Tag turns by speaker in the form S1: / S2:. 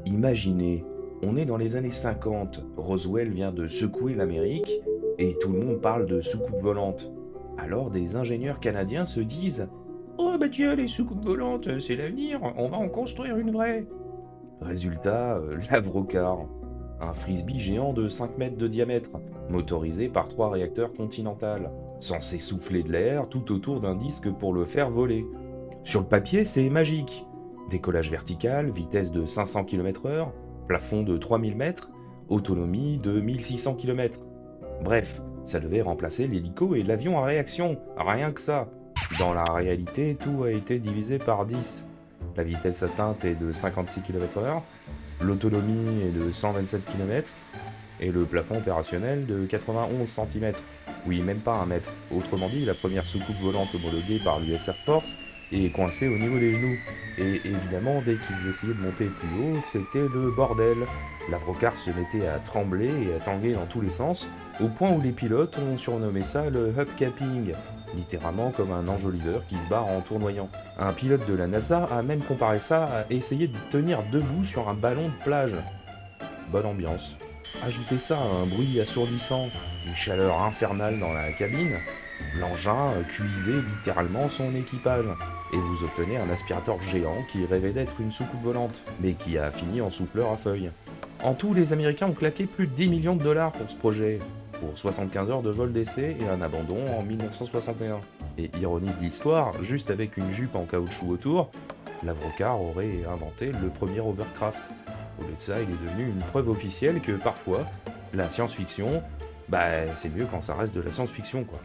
S1: Imaginez, on est dans les années 50, Roswell vient de secouer l'Amérique et tout le monde parle de soucoupe volante. Alors des ingénieurs canadiens se disent: «Oh bah tiens, les soucoupes volantes, c'est l'avenir, on va en construire une vraie!» Résultat, l'Avrocar, un frisbee géant de 5 mètres de diamètre, motorisé par 3 réacteurs Continental, censé souffler de l'air tout autour d'un disque pour le faire voler. Sur le papier, c'est magique. Décollage vertical, vitesse de 500 km/h, plafond de 3000 mètres, autonomie de 1600 km. Bref, ça devait remplacer l'hélico et l'avion à réaction, rien que ça. Dans la réalité, tout a été divisé par 10. La vitesse atteinte est de 56 km/h, l'autonomie est de 127 km, et le plafond opérationnel de 91 cm. Oui, même pas un mètre. Autrement dit, la première soucoupe volante homologuée par l'US Air Force est coincée au niveau des genoux. Et évidemment, dès qu'ils essayaient de monter plus haut, c'était le bordel. L'Avrocar se mettait à trembler et à tanguer dans tous les sens, au point où les pilotes ont surnommé ça le hubcapping, littéralement comme un enjoliveur qui se barre en tournoyant. Un pilote de la NASA a même comparé ça à essayer de tenir debout sur un ballon de plage. Bonne ambiance. Ajoutez ça à un bruit assourdissant, une chaleur infernale dans la cabine, l'engin cuisait littéralement son équipage, et vous obtenez un aspirateur géant qui rêvait d'être une soucoupe volante, mais qui a fini en souffleur à feuilles. En tout, les Américains ont claqué plus de 10 millions de dollars pour ce projet, pour 75 heures de vol d'essai et un abandon en 1961. Et ironie de l'histoire, juste avec une jupe en caoutchouc autour, l'Avrocar aurait inventé le premier hovercraft. Au lieu de ça, il est devenu une preuve officielle que parfois, la science-fiction, c'est mieux quand ça reste de la science-fiction, quoi.